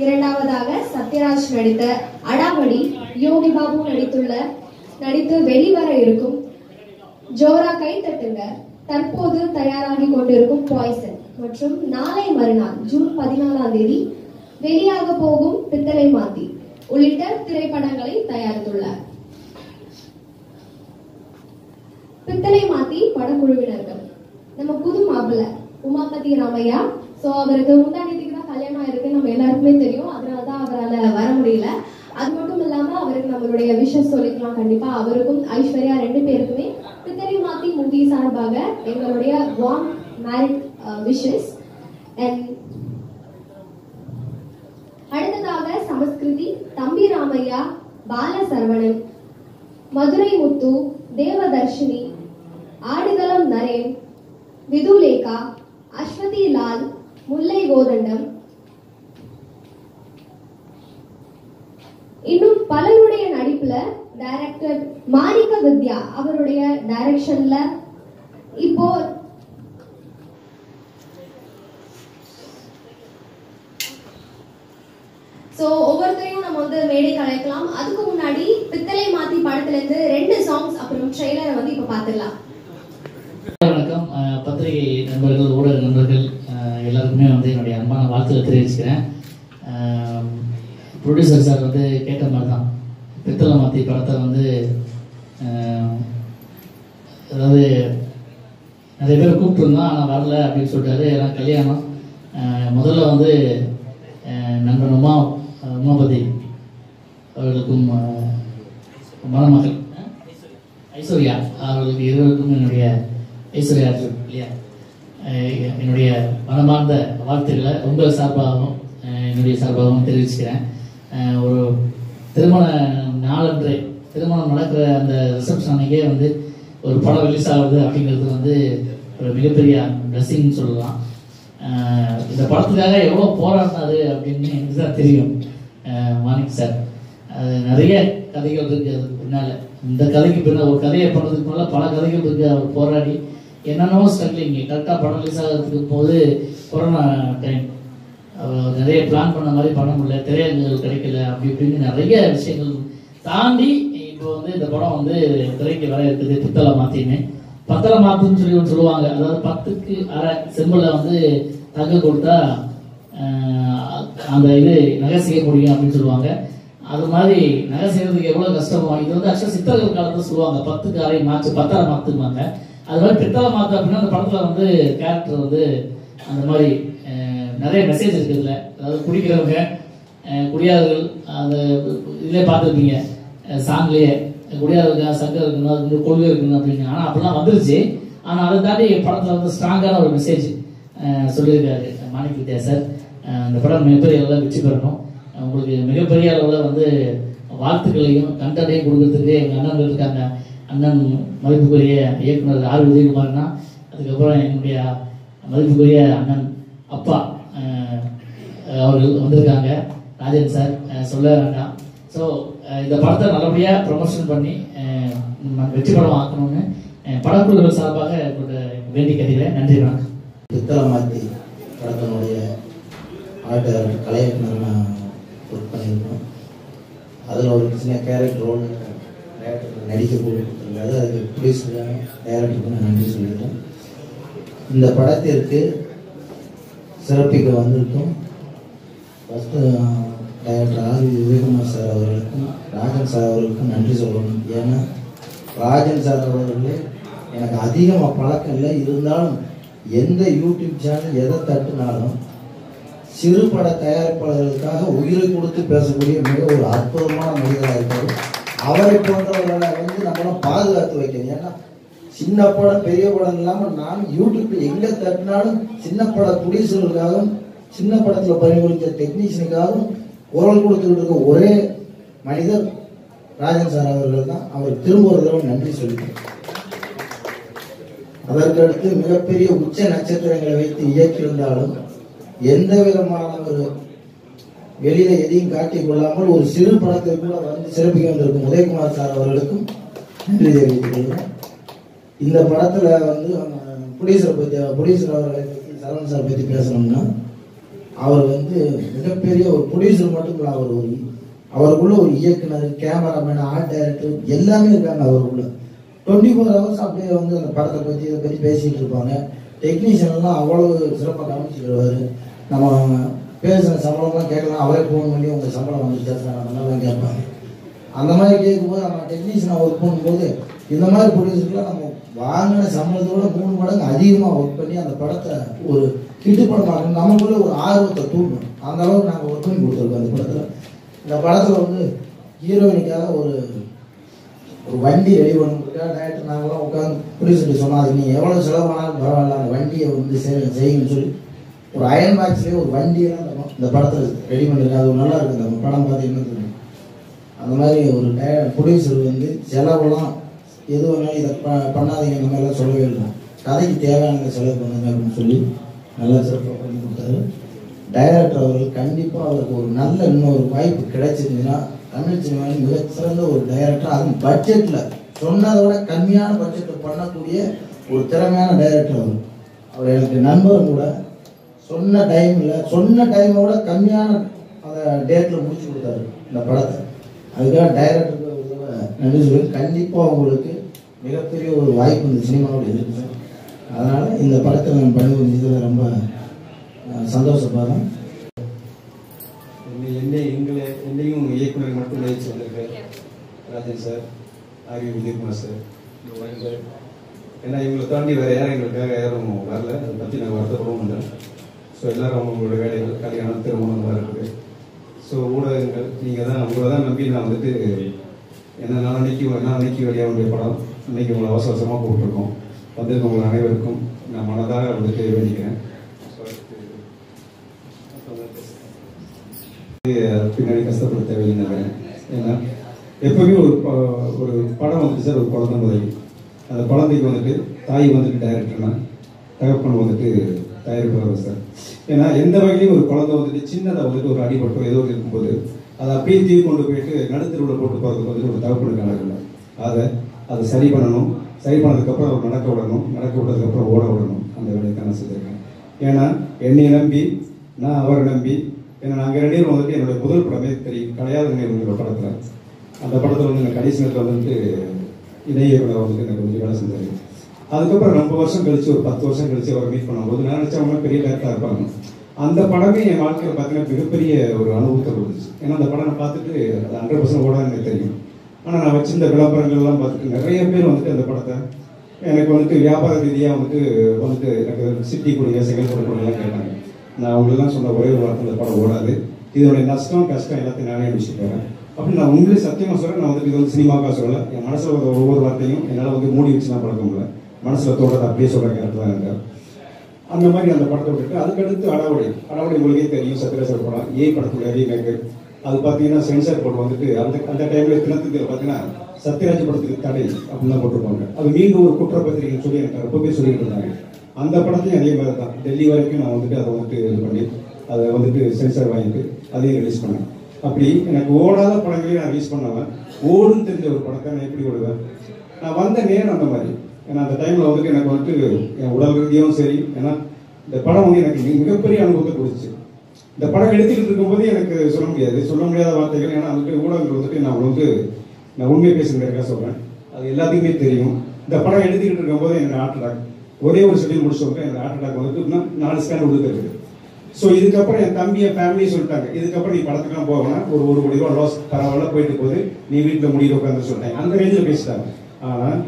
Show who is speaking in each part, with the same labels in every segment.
Speaker 1: இரண்டாவதாக சத்யராஜ் நடித்த அடாவடி, யோகி பாபு நடித்து வெளிவர இருக்கும் ஜோரா கை தட்டுங்க, தற்போது தயாராகி கொண்டிருக்கும் பாய்சன் மற்றும் நாளை மறுநாள் ஜூன் 14ஆம் தேதி வெளியாக போகும் பித்தளை மாத்தி உள்ளிட்ட திரைப்படங்களை தயாரித்துள்ளார். பித்தளை மாத்தி படக்குழுவினர்கள் நம்ம புது மாப்பிள்ளை உமாபதி ராமையா. சோ அவருக்கு முந்தானத்துக்கு தான் கல்யாணம் இருக்கு, நம்ம எல்லாருக்குமே தெரியும். அதனாலதான் அவரால் வர முடியல. அது மட்டும் இல்லாம அவருக்கு நம்மளுடைய விஷஸ் சொல்லிக்கலாம். கண்டிப்பா அவருக்கும் ஐஸ்வர்யா 2 பேருக்குமே பித்தளை மாத்தி மூவி சார்பாக எங்களுடைய வார்ம் மேரிட் விஷஸ். அடுத்ததாக சமஸ்கிருதி, தம்பி ராமையா, பால சரவணன், மதுரை முத்து, தேவதர்ஷினி, ஆடுகளம் நரேன், விதுலேகா, அஸ்வதி லால், முல்லை கோதண்டம், இன்னும் பலருடைய நடிப்புல டைரக்டர் மாணிக்க வித்யா அவருடைய டைரக்ஷன்ல இப்போ ஒவ்வொருத்தரையும் நம்ம மேடைக்கு அழைக்கலாம். அதுக்கு முன்னாடி பித்தளை மாத்தி படத்துல இருந்து 2 சாங்ஸ் அப்புறம் ட்ரெய்லரை இப்ப பாத்துடலாம்.
Speaker 2: வணக்கம் பத்திரிகை நண்பர்கள், ஊடக நண்பர்கள் எல்லாருக்குமே என்னுடைய அன்பான வாழ்த்துக்களை தெரிவிச்சுக்கிறேன். ப்ரொடியூசர் சார் கேட்ட மாதிரி தான் பித்தளை மாத்தி படத்தை அதாவது நிறைய பேர் கூப்பிட்டுருந்தோம், ஆனால் வரல அப்படின்னு சொல்லிட்டாரு. ஏன்னா கல்யாணம் முதல்ல நண்பன் உமாபதி அவர்களுக்கும் மணமகள் ஐஸ்வர்யா அவர்களுக்கு இருவருக்கும் என்னுடைய ஐஸ்வர்யா இல்லையா என்னுடைய மனமார்ந்த வாழ்த்துக்களை உங்கள் சார்பாகவும் என்னுடைய சார்பாகவும் தெரிவிச்சுக்கிறேன். ஒரு திருமண நாளன்றே திருமணம் நடக்கிற அந்த ரிசப்ஷன் அன்னைக்கே ஒரு படம் ரிலீஸ் ஆகுது அப்படிங்கிறது ஒரு மிகப்பெரிய பிளஸிங்னு சொல்லலாம். இந்த படத்துக்காக எவ்வளோ போராடினாரு அப்படின்னு எனக்கு தான் தெரியும் மாணிக் சார். அது நிறைய கதைகள் இருக்குது அதுக்கு பின்னால். இந்த கதைக்கு பின்னால் ஒரு கதையை பண்ணுறதுக்கு முன்னால் பல கதைகள் இருக்குது. அவர் போராடி என்னென்னவோ ஸ்ட்ரகிளிங். கரெக்டாக படம் ரிலீஸ் ஆகிறதுக்கு போது கொரோனா டைம், நிறைய பிளான் பண்ண மாதிரி பண்ண முடியல, திரையரங்குகள் கிடைக்கல, அப்படி இப்படின்னு நிறைய விஷயங்கள் தாண்டி இப்போ இந்த படம் திரைக்கு வர இருக்குது. பித்தளை மாத்தின்னு பத்தளை மாத்துன்னு சொல்லுவாங்க. அதாவது 10க்கு அரை செம்பில் தங்க கொடுத்தா அந்த இது நகை செய்ய முடியும் அப்படின்னு சொல்லுவாங்க. அது மாதிரி நகை செய்யறதுக்கு எவ்வளவு கஷ்டமோ இது ஆக்சுவலா சித்தர்கள் காலத்துல சொல்லுவாங்க 10க்கு அரை மாத்து பத்தரை மாத்துவாங்க. அது மாதிரி பித்தளை மாத்து அப்படின்னா அந்த படத்துல கேரக்டர் அந்த மாதிரி நிறைய மெசேஜ் இருக்கு இதுல. அதாவது குடிக்கிறவங்க குடியாதவர்கள் அந்த இதுலேயே பார்த்துருப்பீங்க சாங்லேயே குடியாதவர்கள் சங்கம் இருக்கணும், அது கொள்கை இருக்கணும் அப்படின்னு. ஆனால் அப்படிலாம் வந்துருச்சு. ஆனால் அதை தாண்டி படத்தில் ஸ்ட்ராங்கான ஒரு மெசேஜ் சொல்லியிருக்காரு மாணிக் வித்யா சார். இந்த படம் மிகப்பெரிய அளவில் வெற்றி பெறணும். உங்களுக்கு மிகப்பெரிய அளவில் வாழ்த்துக்களையும் கண்டனையும் கொடுக்கறதுக்கு எங்கள் அண்ணன் இருக்காங்க. அண்ணன் மதிப்புக்குரிய இயக்குனர் ஆர் விஜயகுமார்னா, அதுக்கப்புறம் என்னுடைய மதிப்புக்குரிய அண்ணன் அப்பா அவர்கள் வந்திருக்காங்க, ராஜன் சார் சொல்ல வேண்டாம். ஸோ இந்த படத்தை நல்லபடியாக ப்ரமோஷன் பண்ணி வெற்றி படம் ஆக்கணும்னு படக்குழுக்கள் சார்பாக வேண்டி கேட்கிறேன். நன்றி, வணக்கம்.
Speaker 3: பித்தளை மாத்தி படத்தினுடைய ஆர்டர் கலைஞர் நான் ஒர்க் பண்ணியிருக்கோம். அதில் ஒரு சின்ன கேரக்டர் ரோல் நடிக்க போயிருக்காரு. அதுக்கு ப்ரொடியூசர் டைரக்டருக்கு நான் நன்றி சொல்லியிருக்கேன். இந்த படத்திற்கு சிறப்பிக்க வந்திருக்கோம். First director R Vijayakumar sir அவர்களுக்கும் ராஜன் சார் அவர்களுக்கும் நன்றி சொல்லணும். ஏன்னா ராஜன் சார் அவர்களே எனக்கு அதிகமாக பழக்கம் இல்லை, இருந்தாலும் எந்த யூடியூப் சேனல் எதை தட்டுனாலும் சிறுபட தயாரிப்பாளர்களுக்காக உயிரை கொடுத்து பேசக்கூடிய மிக ஒரு அற்புதமான மனிதராக இருக்காரு. அவரை போன்றவர்களை நம்மளாம் பாதுகாத்து வைக்கணும். ஏன்னா சின்ன படம் பெரிய படம் இல்லாமல் நான் யூடியூப்ல எங்க தட்டினாலும் சின்ன பட ப்ரொடியூசர்களுக்காகவும் சின்ன படத்தில் பணிபுரிஞ்ச டெக்னீஷியனுக்காகவும் குரல் கொடுத்துக்கிட்டு இருக்க ஒரே மனிதர் ராஜன் சார் அவர்கள் தான். அவருக்கு திரும்ப ஒரு தடவை நன்றி சொல்லிக்கிறேன். அதற்கடுத்து மிகப்பெரிய உச்ச நட்சத்திரங்களை வைத்து இயக்கியிருந்தாலும் எந்த விதமான ஒரு வெளியில எதையும் காட்டிக் கொள்ளாமல் ஒரு சிறு படத்தை கூட சிறப்பிக்க வந்திருக்கும் உதயகுமார் சார் அவர்களுக்கும் நன்றி தெரிவித்துக் இந்த படத்துல ப்ரொடியூசர் அவர்களை பற்றி சரவணன் சார் பற்றி பேசணும்னா அவர் வந்து மிகப்பெரிய ஒரு ப்ரொடியூசர் மட்டும் இல்லை, அவருக்குள்ள ஒரு இயக்குனர், கேமராமேன், ஆர்ட் டைரக்டர் எல்லாமே இருக்காங்க அவருக்குள்ள. 24 hours அப்படியே வந்து அந்த படத்தை பற்றி இதை பற்றி பேசிகிட்டு இருப்பாங்க. டெக்னீஷியன்லாம் அவ்வளவு சிறப்பாக கவனிச்சுக்கிடுவார். நம்ம பேசுகிற சம்பளம்லாம் கேட்கலாம், அவரே ஃபோன் பண்ணி உங்கள் சம்பளம் வந்து கேட்கலாம் கேட்பாங்க. அந்த மாதிரி கேட்கும்போது நம்ம டெக்னீஷியனாக ஒர்க் பண்ணும்போது இந்த மாதிரி ப்ரொடியூசர்லாம் நம்ம வாங்கின சம்பளத்தோட 3 மடங்கு அதிகமாக ஒர்க் பண்ணி அந்த படத்தை ஒரு ஹிட்டு படமாக நமக்குள்ள ஒரு ஆர்வத்தை தூண்டணும். அந்த அளவுக்கு நாங்கள் ஒர்க் பண்ணி கொடுத்துருக்கோம் அந்த படத்தில். இந்த படத்தில் வந்து ஹீரோயினுக்காக ஒரு வண்டி ரெடி பண்ணுறதுக்காக டேரக்டர் நாங்களாம் உட்காந்து ப்ரொடியூசர்கிட்ட சொன்னோம், அது நீங்கள் எவ்வளோ செலவானாலும் பரவாயில்ல, அந்த வண்டியை வந்து செய்யுங்கன்னு சொல்லி ஒரு அயன் பாக்ஸ்லேயே ஒரு வண்டியெல்லாம் இந்த படத்தில் ரெடி பண்ணியிருக்கேன். அது நல்லா இருக்குது. அந்த படம் பார்த்தீங்கன்னா தெரியும். அந்த மாதிரி ஒரு ப்ரொடியூசர் வந்து செலவெல்லாம் எது வேணாலும் இதை பண்ணாதீங்க இந்த மாதிரிலாம் சொல்லவே இல்லை, கதைக்கு தேவையான செலவு பண்ணுங்க அப்படின்னு சொல்லி நல்லா சிறப்பாக பண்ணி கொடுத்தாரு. டைரக்டர் அவர்கள் கண்டிப்பாக அவருக்கு ஒரு நல்ல இன்னொரு வாய்ப்பு கிடைச்சிருந்துன்னா தமிழ் சினிமாவில் மிகச்சிறந்த ஒரு டைரக்டர், அதுவும் பட்ஜெட்டில் சொன்னதை விட கம்மியான பட்ஜெட்டில் பண்ணக்கூடிய ஒரு திறமையான டைரக்டர் அவர் எனக்கு நண்பரும் கூட. சொன்ன டைமை விட கம்மியான அந்த டேட்டில் முடிச்சு கொடுத்தாரு இந்த படத்தை. அதுக்காக டைரக்டருக்கு நன்றி சொல்லி கண்டிப்பாக அவங்களுக்கு மிகப்பெரிய ஒரு வாய்ப்பு இந்த சினிமாவோட இருக்குது. அதனால் இந்த படத்தை நான் பண்ணி முடிஞ்சதில் ரொம்ப சந்தோஷப்படுறேன்.
Speaker 4: என்னையும் இயக்குனர் மட்டும் நினைச்சு வந்திருக்காரு Rajan sir, RV Vijayakumar sir, ஏன்னா இவங்களை தாண்டி வேறு யாரும் எங்களுக்காக யாரும் வரல. அதை பற்றி நாங்கள் வருத்தப்படவும் இல்லை. ஸோ எல்லோரும் அவங்களோட வேலைகள், கல்யாணம், திருமணம் தான் இருக்குது. ஸோ ஊடகங்கள் நீங்கள் தான், உங்களை தான் நம்பி நான் வந்துட்டு நான் அன்னைக்கு வெளியாகுடைய படம் இன்னைக்கு உங்களை அவசரமாக கூப்பிட்டுருக்கோம். வந்துட்டு உங்கள் அனைவருக்கும் நான் மனதாக வந்துட்டு வேண்டிக்கிறேன். பின்னாடி கஷ்டப்பட தேவையில்லை நினைக்கிறேன். ஏன்னா எப்பவுமே ஒரு படம் வந்துட்டு சார், ஒரு குழந்தை முதலி, அந்த குழந்தைக்கு வந்துட்டு தாய் வந்துட்டு டைரக்டர்னா, தகப்பன் வந்துட்டு தயாரிப்பாளர் சார். ஏன்னா எந்த வகையிலையும் ஒரு குழந்தை வந்துட்டு சின்னதாக வந்துட்டு ஒரு அடிபட்டோ ஏதோ இருக்கும்போது அதை அப்படியே தீ கொண்டு போயிட்டு நடுத்தருவில் போட்டு போகிறதுக்கு வந்துட்டு ஒரு தகப்பனுக்கான இல்லை. அதை சரி பண்ணணும். சரி பண்ணதுக்கப்புறம் அவர் நடக்க விட்டதுக்கப்புறம் ஓட விடணும். அந்த வேலையை தான் நான் செஞ்சுருக்கேன். ஏன்னா என்னை நம்பி, நான் அவரை நம்பி, ஏன்னா நாங்கள் 2 பேரும் வந்துட்டு என்னுடைய முதல் படமே தெரியும், கிடையாது என்னோட படத்தில். அந்த படத்தில் வந்து நான் கடைசி நேரத்தில் வந்துட்டு இணையர்களை வந்துட்டு எனக்கு கொஞ்சம் வேலை செஞ்சாரு. அதுக்கப்புறம் ரொம்ப வருஷம் கழிச்சு, ஒரு 10 வருஷம் கழிச்சு அவரை மீட் பண்ணும்போது நான் நினச்சவங்க பெரிய டேரக்டராக இருப்பாங்க. அந்த படமே என் வாழ்க்கையில் பார்த்தீங்கன்னா மிகப்பெரிய ஒரு அனுபவத்தை கொடுத்துச்சு. ஏன்னா அந்த படம் நான் பார்த்துட்டு அது 100% ஓட எனக்கு தெரியும். ஆனால் நான் வச்சிருந்த விளம்பரங்கள்லாம் பார்த்துட்டு நிறைய பேர் வந்துட்டு அந்த படத்தை எனக்கு வந்துட்டு வியாபார ரீதியாக வந்துட்டு எனக்கு சிட்டி கொடுங்க, செகண்ட் கொடுக்கலாம் கேட்டாங்க. நான் அவங்களெல்லாம் சொன்ன ஒரே ஒரு வார்த்தை, அந்த படம் ஓடாது, இதோடைய நஷ்டம் கஷ்டம் எல்லாத்தையும் நானே அனுப்பிச்சு போகிறேன் அப்படின்னு நான் உங்களே சத்தியமாக சொல்கிறேன். நான் வந்துட்டு இது வந்து சினிமாக்காக சொல்லலை, என் மனசில் ஒரு ஒவ்வொரு வார்த்தையும் என்னால் வந்து மூடி வச்சுலாம் பழக்க முடியல, மனசில் தோட்டத்தை அப்படியே சொல்கிற கேரக்டர் தான் இருக்கார். அந்த மாதிரி அந்த படத்தை விட்டுட்டு அதுக்கடுத்து அடாவடி உங்களுக்கே தெரியும், சத்யராஜ் படம், படத்துடைய ரீமேக்கு. அது பார்த்தீங்கன்னா சென்சார் போர்டு வந்துட்டு அந்த டைமில் தினத்துக்கு பார்த்தீங்கன்னா சத்யராஜ் படத்துக்கு தடை அப்படின்னு தான் போட்டிருப்பாங்க. அது மீண்டும் ஒரு குற்றப்பத்திரிகைன்னு சொல்லி எனக்கு ரொம்ப பேர் சொல்லிட்டு இருந்தாங்க. அந்த படத்தையும் அதே மாதிரி தான் டெல்லி வரைக்கும் நான் வந்துட்டு அதை வந்துட்டு இது பண்ணி அதை வந்துட்டு சென்சார் வாங்கிட்டு அதையும் ரிலீஸ் பண்ணேன். அப்படி எனக்கு ஓடாத படங்களையும் நான் ரிலீஸ் பண்ணாமல் ஓடுன்னு தெரிஞ்ச ஒரு படத்தை நான் எப்படி ஓடுவேன். நான் வந்த நேரம் அந்த மாதிரி. ஏன்னா அந்த டைமில் வந்துட்டு எனக்கு வந்துட்டு என் உடல் ரீதியாகவும் சரி, ஏன்னா இந்த படம் வந்து எனக்கு மிகப்பெரிய அனுபவத்தை கொடுத்துச்சு. இந்த படம் எடுத்துக்கிட்டு இருக்கும்போது எனக்கு சொல்ல முடியாத வார்த்தைகள். ஏன்னா வந்துட்டு ஊடகங்கள் வந்துட்டு நான் உண்மையை பேசுகிறதுக்காக சொல்கிறேன், அது எல்லாத்துக்குமே தெரியும். இந்த படம் எடுத்துக்கிட்டு இருக்கும்போது எனக்கு ஹார்ட் அட்டாக், ஒரே ஒரு ஷெட்யூல் முடிச்சவங்க எனக்கு ஹார்ட் அட்டாக் வந்துட்டு இன்னும் 4 ஸ்கேன் கொடுத்துருக்கு. ஸோ இதுக்கப்புறம் என் தம்பி என் ஃபேமிலியை சொல்லிட்டாங்க, இதுக்கப்புறம் நீ படத்துக்குலாம் போகணும்னா ஒரு 1 கோடி ரூபா லாஸ், பரவாயில்ல போயிட்டு போகுது, நீ வீட்டில் முடிவு உட்காந்து சொல்லிட்டாங்க. அந்த ரேஞ்சில் பேசிட்டாங்க. ஆனால்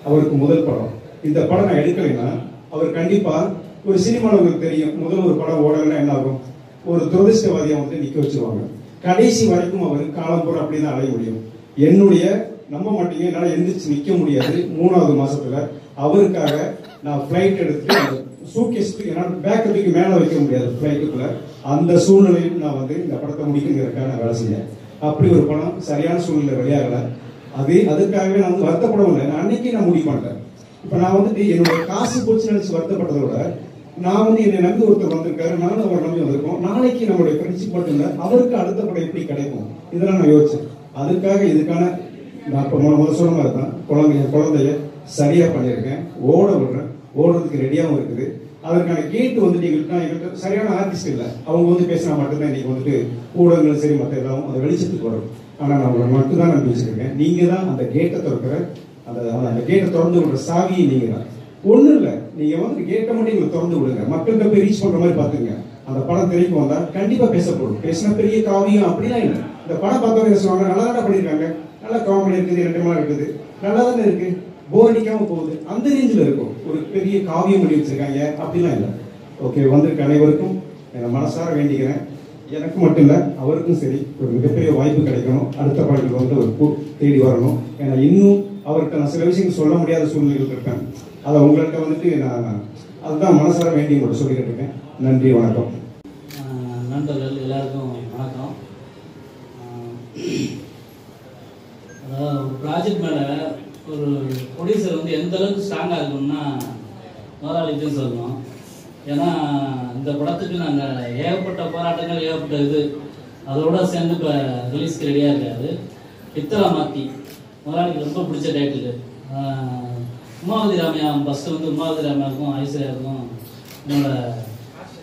Speaker 4: அவருக்கு முதல் படம், இந்த படம் நான் எடுக்கலைன்னா அவர் கண்டிப்பாக ஒரு சினிமாவில் உங்களுக்கு தெரியும், முதல் ஒரு படம் ஓடலைன்னா என்ன ஆகும், ஒரு துரதிருஷ்டவாதியை வந்து நிற்க வச்சிருவாங்க. கடைசி வரைக்கும் அவர் காலம் பூரா அப்படி தான் அடைய முடியும். என்னுடைய நம்ப மாட்டீங்க, என்னால் எந்திரிச்சு நிற்க முடியாது. 3வது மாசத்துல அவருக்காக நான் ஃப்ளைட் எடுத்துட்டு அந்த சூட்கேஸ்க்கு என்னால் பேக்கத்துக்கு மேலே வைக்க முடியாது ஃப்ளைட்டுக்குள்ள. அந்த சூழ்நிலையில் நான் வந்து இந்த படத்தை முடிக்கிறதுக்காக நான் வேலை செஞ்சேன். அப்படி ஒரு படம் சரியான சூழ்நிலை வெளியாகலை. அதுக்காகவே நான் வந்து வருத்தப்படவும் இல்லை. நான் அன்னைக்கு நான் முடிவு பண்ணிட்டேன். இப்போ நான் வந்துட்டு என்னுடைய காசு போச்சு நினைச்சு வருத்தப்பட்டதை விட, நான் வந்து என்னை நம்பி ஒருத்தர் வந்திருக்காரு, நானும் அவரை நம்பி வந்திருக்கோம், நாளைக்கு நம்மளுடைய ஃப்ரெண்ட்ஷிப் மட்டும் இல்லை, அவருக்கு அடுத்த படம் எப்படி கிடைக்கும், இதெல்லாம் நான் யோசிச்சேன். அதுக்காக இதுக்கான நான் இப்போ முதல் சொன்ன மாதிரி தான் குழந்தைய சரியா பண்ணியிருக்கேன், ஓட விடுறேன், ஓடுறதுக்கு ரெடியாகவும் இருக்குது. அதற்கான கேட்டு வந்துட்டு எங்கள்கிட்ட சரியான ஆர்டிஸ்ட் இல்லை. அவங்க வந்து பேசினா மட்டும்தான் இன்னைக்கு வந்துட்டு ஊடகங்களும் சரி மற்ற எல்லாம் அந்த வெளிச்சத்துக்கு வரும். ஆனால் நான் உங்களை மட்டும்தான் நம்பி வச்சிருக்கேன். நீங்கள் தான் அந்த கேட்டை திறக்கிற அந்த கேட்டை திறந்து விடுற சாவியை நீங்கள் தான். ஒன்றும் இல்லை, நீங்கள் வந்து கேட்டை மட்டும் எங்களை திறந்து விடுங்க. மக்கள்கிட்ட போய் ரீச் பண்ணுற மாதிரி பார்த்துங்க. அந்த படம் திரைக்கு வந்தால் கண்டிப்பாக பேசப்படும். பேசினா பெரிய காவியம் அப்படிலாம் இல்லை. இந்த படம் பார்த்தவங்க சொல்லுவாங்க நல்லா தானே பண்ணியிருக்காங்க, நல்லா காமெடி இருக்குது, இரண்டமாக இருக்குது, நல்லா தானே இருக்குது, போர் அடிக்காமல் போகுது, அந்த ரேஞ்சில் இருக்கும். ஒரு பெரிய காவியம் பண்ணி வச்சிருக்காங்க அப்படிலாம் இல்லை. ஓகே, வந்திருக்க அனைவருக்கும் என்னை மனசார வேண்டிக்கிறேன். எனக்கு மட்டும் இல்லை, அவருக்கும் சரி ஒரு மிகப்பெரிய வாய்ப்பு கிடைக்கணும். அடுத்த பாடலுக்கு வந்து ஒரு தேடி வரணும். ஏன்னா இன்னும் அவர்கிட்ட நான் சில விஷயங்கள் சொல்ல முடியாத சூழ்நிலைகள் இருக்கேன். அதை உங்கள்கிட்ட வந்துட்டு நான் அதுதான் மனசார வேண்டி உங்கள்கிட்ட சொல்லிக்கிட்டு இருக்கேன். நன்றி, வணக்கம்.
Speaker 2: நண்பர்கள் எல்லாருக்கும் வணக்கம். அதாவது ஒரு ப்ராஜெக்ட் மேலே ஒரு ப்ரொடியூசர் வந்து எந்த அளவுக்கு ஸ்ட்ராங்காக இருக்கணும்னா முதலாளிக்கும் சொல்லணும். ஏன்னா இந்த படத்துக்கு நாங்கள் ஏகப்பட்ட போராட்டங்கள் ஏகப்பட்ட இது அதோட சேர்ந்து இப்போ ரிலீஸ்க்கு ரெடியாக இருக்காது. பித்தளை மாற்றி முதலாளிக்கு ரொம்ப பிடிச்ச டைட்டில். உமாவதி ராமையா ஃபஸ்ட்டு வந்து உமாவதி ராமையாவுக்கும் ஐஸ்வர்யாவுக்கும் என்னோட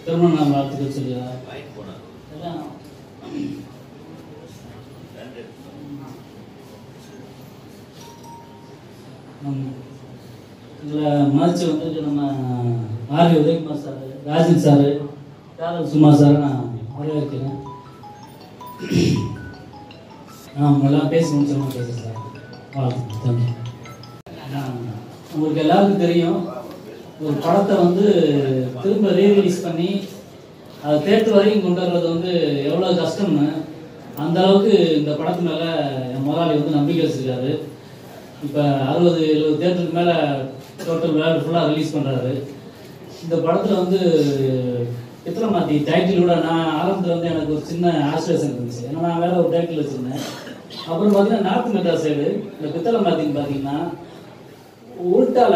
Speaker 2: திருமண நாள் வாழ்த்துக்கள் சொல்லிடுறேன். இதில் மதிச்சு வந்துட்டு நம்ம RV Udayakumar sir, Rajan sir, Yadav Suma sir நான் வரவேற்கிறேன். அவங்க எல்லாம் பேசி முடிச்சோம் பேசுகிறேன் சார். வாழ்த்து. தேங்க்யூ. உங்களுக்கு எல்லாருக்கும் தெரியும், ஒரு படத்தை வந்து திரும்ப ரீரிலீஸ் பண்ணி அதை தேட்டர் வரைக்கும் கொண்டு வர்றது வந்து எவ்வளோ கஷ்டம்னு அந்த அளவுக்கு இந்த படத்து மேலே என் முதலாளி வந்து நம்பிக்கை வச்சுருக்காரு. இப்போ 60-70 தேட்டருக்கு மேலே டோட்டல் வேர்ல்டு ஃபுல்லாக ரிலீஸ் பண்ணுறாரு. இந்த படத்தில் வந்து பித்தளை மாற்றி டைட்டிலோட நான் ஆரம்பத்தில் வந்து எனக்கு ஒரு சின்ன ஆஸ்ட்ரேஷன் இருந்துச்சு. ஏன்னா நான் வேற ஒரு டைட்டில் வச்சுருந்தேன். அப்புறம் பார்த்தீங்கன்னா நார்த் மெட்ராஸ் சைடு இந்த பித்தளை மாற்றின்னு பார்த்தீங்கன்னா உள்டால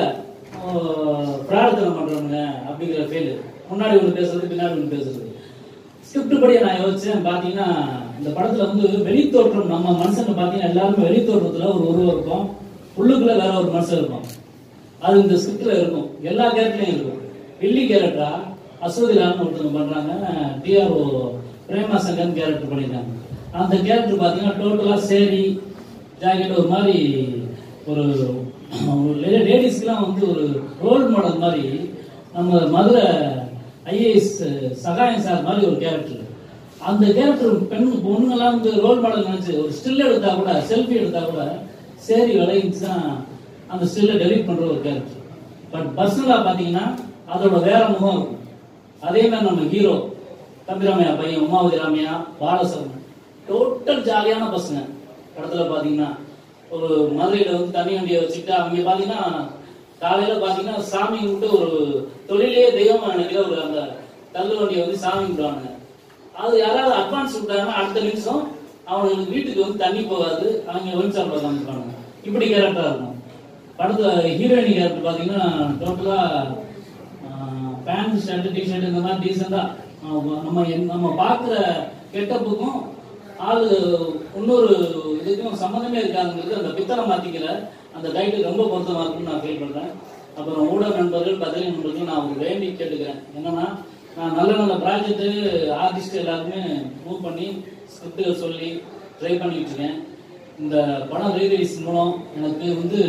Speaker 2: பிரார்த்தனை பண்ணுறவங்க அப்படிங்கிற ஃபீல். முன்னாடி ஒன்று பேசுறது, பின்னாடி ஒன்று பேசுறது. ஸ்கிரிப்ட் படியை நான் யோசிச்சேன். பார்த்தீங்கன்னா இந்த படத்தில் வந்து வெளித்தோற்றம் நம்ம மனுஷனை பார்த்தீங்கன்னா எல்லாருமே வெளித்தோற்றத்தில் ஒரு உருவம் இருக்கும், உள்ளுக்குள்ள வேற ஒரு மனுஷன் இருக்கும். அது இந்த ஸ்கிரிப்ட்ல இருக்கும், எல்லா கேரக்டர்லையும் இருக்கும். வெள்ளி கேரக்டரா அஸ்வதிலான்னு ஒருத்தவங்க பண்றாங்க, டிஆர்ஓ பிரேமா சங்கர் கேரக்டர் பண்ணிருக்காங்க. அந்த கேரக்டர் பார்த்தீங்கன்னா டோட்டலாக சேரி ஜாக்கெட் ஒரு மாதிரி ஒரு லேடிஸ்க்குலாம் வந்து ஒரு ரோல் மாடல் மாதிரி நம்ம மதுரை ஐஏஎஸ் சகாயம் சார் மாதிரி ஒரு கேரக்டர். அந்த கேரக்டர் பொண்ணுங்கெல்லாம் வந்து ரோல் மாடல் நினைச்சு ஒரு ஸ்டில் எடுத்தா கூட, செல்ஃபி எடுத்தா கூட சேரி விளையிச்சு தான் அந்த ஸ்டில்லை டெலிட் பண்ற ஒரு கேரக்டர். பட் பர்சனலா பாத்தீங்கன்னா அதோட வேற முகம் இருக்கும். அதே மாதிரி நம்ம ஹீரோ தம்பிராமையா பையன் உமாவதி ராமையா பாலசரன் டோட்டல் ஜாலியான பசங்க. படத்துல பாத்தீங்கன்னா ஒரு மதுரையில வந்து தண்ணி வண்டியை வச்சுட்டு அவங்க பாத்தீங்கன்னா காலையில பாத்தீங்கன்னா சாமி கும்பிட்டு ஒரு தொழிலே தெய்வமா நினைக்கிற ஒரு அந்த தள்ளு வண்டியை வந்து சாமி கும்பிடுவாங்க. அது யாராவது அட்வான்ஸ் விட்டாங்கன்னா அடுத்த நிமிஷம் அவங்களுக்கு வீட்டுக்கு வந்து தண்ணி போகாது, அவங்க ஒயின் சாப்பிட காமிப்பாங்க. இப்படி கேரக்டரா இருக்கும். படத்துல ஹீரோயினி கேரக்டர் பாத்தீங்கன்னா டோட்டலா பேண்ட் ஷர்ட் டிஷர்ட் இந்த மாதிரி டீசெண்டா நம்ம பாக்குற கெட்டப்புக்கும் ஆளு இன்னொரு இதுக்கும் சம்மந்தமே இருக்காங்கிறது அந்த பித்தளை மாத்திக்கிற அந்த டைட்டில் ரொம்ப பொருத்தமா இருக்குன்னு நான் ஃபீல் பண்றேன். அப்புறம் ஊடக நண்பர்கள், பத்திரிகை நண்பர்கள் நான் ஒரு வேண்டி கேட்டுக்கிறேன். என்னன்னா நான் நல்ல நல்ல ப்ராஜெக்ட் ஆர்டிஸ்ட் எல்லாருமே மூவ் பண்ணி ஸ்கிரிப்டுகள் சொல்லி ட்ரை பண்ணிட்டு இருக்கேன். இந்த படம் ரீரிலீஸ் மூலம் எனக்கு வந்து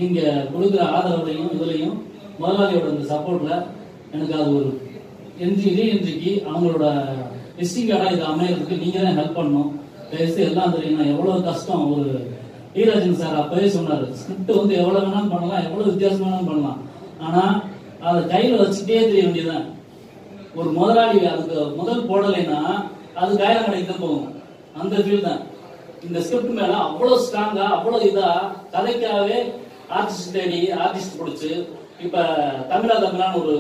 Speaker 2: நீங்க கொடுக்குற ஆதரவுலையும் இதுலையும் முதலாளியோட இந்த சப்போர்ட்ல எனக்கு அது ஒரு ரீஎன்ட்ரிக்கு அவங்களோட விசிட்டிங் கார்டா இது அமையறதுக்கு நீங்க தான் ஹெல்ப் பண்ணணும். பேசி எல்லாம் தெரியும் எவ்வளவு கஷ்டம். ஒரு ஈராஜன் சார் அப்பவே சொன்னாரு, ஸ்கிரிப்ட் வந்து எவ்வளவு வேணாலும் பண்ணலாம், எவ்வளவு வித்தியாசம் வேணாலும் பண்ணலாம், ஆனா அதை கையில வச்சுட்டே தெரிய வேண்டியதுதான். ஒரு முதலாளி அதுக்கு முதல் போடலைன்னா அது காயம் அடைக்க போகும். அந்த ஃபீல் தான். இந்த ஸ்கிரிப்ட் மேல அவ்வளவு ஸ்ட்ராங்கா அவ்வளவு இதா கதைக்காகவே ஆர்டிஸ்ட் தேடி ஆர்டிஸ்ட் பிடிச்சு இப்ப தமிழான்னு ஒரு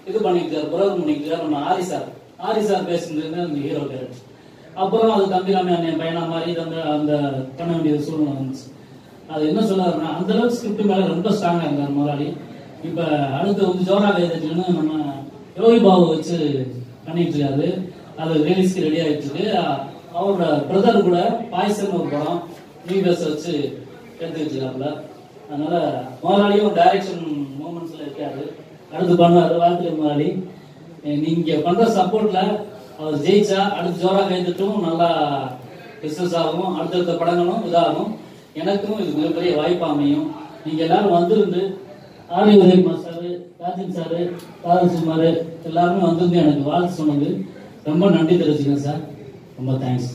Speaker 2: இது பண்ணிருக்காரு, புரோகிராம் பண்ணிருக்காரு நம்ம ஆரி சார் பேசுறது அந்த ஹீரோ கேரக்டர். அப்புறம் அது தம்பிராமே அண்ணன் பையனா மாதிரி அந்த பண்ண வேண்டிய சூழ்நிலை வந்துச்சு. அது என்ன சொல்லாருன்னா அந்த அளவுக்கு ஸ்கிரிப்ட் மேல ரொம்ப ஸ்ட்ராங்கா இருந்தார் முதலாளி. இப்ப அடுத்து வந்து ஜோரா வேதத்துன்னு நம்ம யோகி பாபு வச்சு பண்ணிட்டு இருக்காரு. அது ரிலீஸ்க்கு ரெடி ஆயிட்டு இருக்கு. அவரோட பிரதர் கூட பாய்சன் ஒரு படம் நியூஸ் வச்சு எடுத்துக்கிட்டு இருக்காப்புல. அதனால முதலாளியும் டைரக்ஷன் மூமெண்ட்ஸ்ல இருக்காரு. அடுத்து பண்ணுவார் வாழ்த்துக்கள் முதலாளி. நீங்கள் பண்ணுற சப்போர்ட்டில் அவர் ஜெயிச்சா அடுத்து ஜோரா கைத்துட்டும் நல்லா பிஸ்னஸ் ஆகும், அடுத்தடுத்த படங்களும் இதாகும். எனக்கும் இது மிகப்பெரிய வாய்ப்பு அமையும். நீங்கள் எல்லாரும் வந்திருந்து ஆரிய உதவி மாஸ்டர், கார்த்திக் சார், ராஜசுமார் எல்லாருமே வந்திருந்து எனக்கு வாழ்த்து சொன்னது ரொம்ப நன்றி தெரிவிச்சுக்கிறேன் சார். ரொம்ப தேங்க்ஸ்.